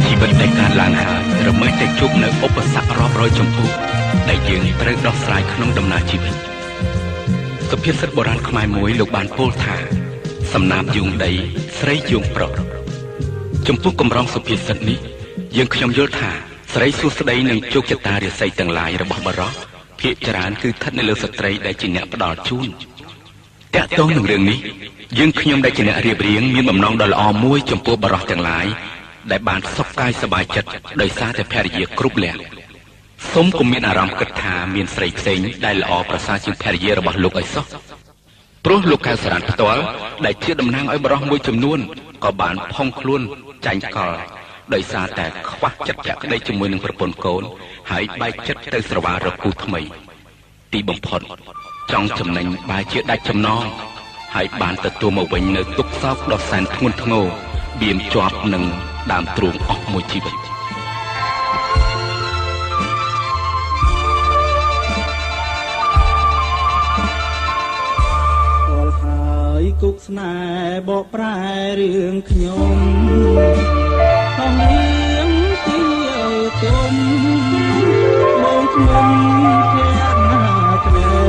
ជីវិតដែលកើតឡើងហើយរមែងតែជួបនៅឧបសគ្គរាប់រយចំពោះដែលយើងត្រូវដោះស្រាយក្នុងដំណើរជីវិតសុភាសិតបុរាណខ្មែរមួយលោកបានពោលថាសំណាបយូងដីស្រីយូងប្រុសចំពោះកម្រងសុភាសិតនេះយើងខ្ញុំយល់ថាស្រីសួស្ដីនឹងជោគជតារាសីទាំងឡាយរបស់បរិសុទ្ធភាគច្រើនគឺស្ថិតនៅលើស្ត្រីដែលជាអ្នកផ្ដល់ជូនតាក់ទងនឹងរឿងនេះយើងខ្ញុំដែលជាអ្នករៀបរៀងមានបំណងដ៏ល្អមួយចំពោះបរិសុទ្ធទាំងឡាយដែលបានសុខកាយសប្បាយចិត្តដោយសារតែភរិយាគ្រប់លក្ខសូមកុំមានអារម្មណ៍គិតថាមានស្រីផ្សេងដែលល្អប្រសើរជាងភរិយារបស់លោកឲ្យសោះព្រោះលោកកៅសរ៉ាន់ផ្ទាល់ដែលជាតំណាងឲ្យបរិសុទ្ធមួយចំនួនក៏បានផុងខ្លួនចាញ់កលដោយសារតែខ្វះចិត្តចាក់ក្តីជាមួយនឹងប្រពន្ធកូនហើយបែកចិត្តទៅស្រវារកគូថ្មីទីបំផុតចង់ចំណេញបែរជាដាច់ចំណងហើយបានទទួលមកវិញនៅទុក្ខសោកដ៏សែនធ្ងន់ធ្ងរបៀមជាប់នឹងដើមទ្រូងអស់មួយជីវិតហើយគុកស្នេហ៍បកប្រែរឿងខ្ញុំខំរៀងទីឲ្យគុំបងខ្ញុំភ័ក្រណាក្ដី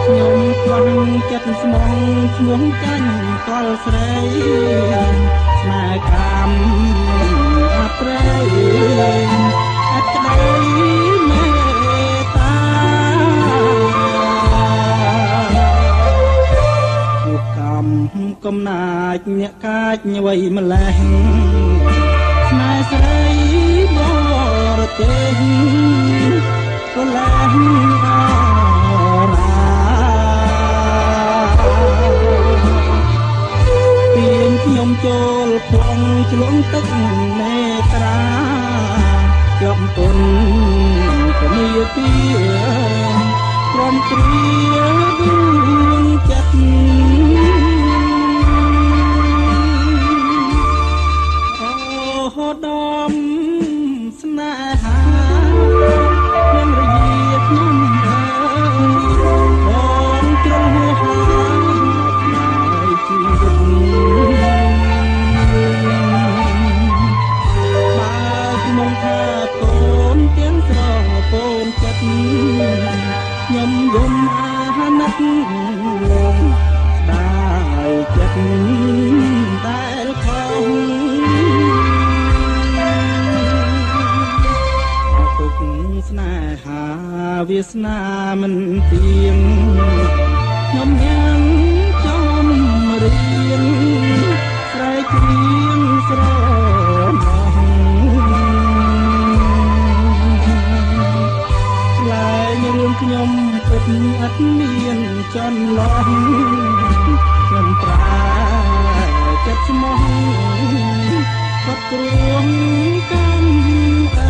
ខ្ញុំខ្លាំងចិត្តស្មងឈ្មោះចាញ់កលស្រីស្នេហ៍កម្មអប្រែអត់ក្ដីមេតាកំណាចអ្នកកាចអ្វីម្លេះស្នេហ៍ស្រីបរទេសក៏ឡើងអរាពីខ្ញុំចូលភងឆ្លងទឹកនេត្រាជាប់ពុនគ្នាទីព្រមព្រៀងចិត្តដំស្នេហាខ្ញុំរយាខ្ញុំបងជ្រុលហួហើយជីវិតបើខ្ញុំថាកូនទាំងស្រកូនចិត្តខ្ញុំយំអាណិតស្ដាយចិត្តដែលខំស្នេហាវាសនាមិនទៀងខ្ញុំยังចំរៀងស្រែកច្រៀងស្រណោះឆ្លើយរឿងខ្ញុំពិតអត់មានចន្លោះខ្ញុំប្រាចិត្តស្មោះគាត់គ្រួងកម្ម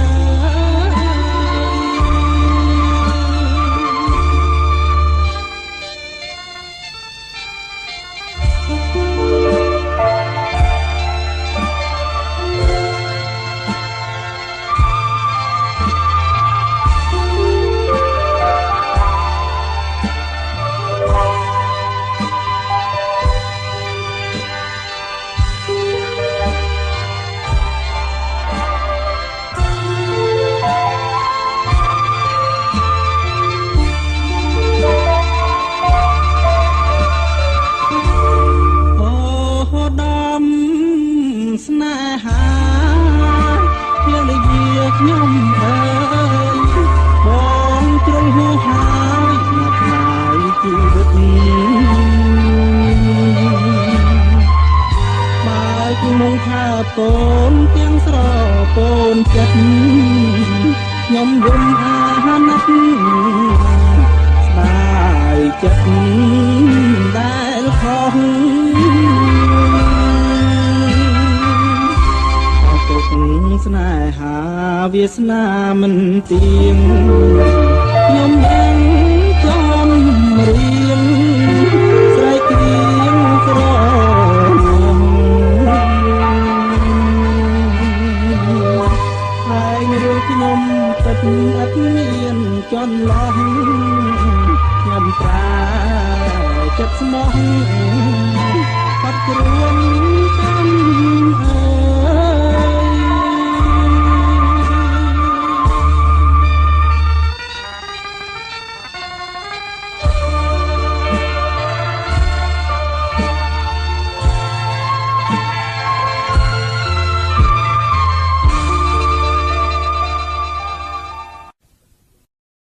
ខ្ញុំអើយបងជ្រុលហួហើយមកខ្លាយជីវិតបើខ្ញុំមកថាកូនទាំងស្រកូនចិត្តខ្ញុំយំអាណិតស្ដាយចិត្តដែលខុសស្នេហាវាសនាមិនទៀងខ្ញុំ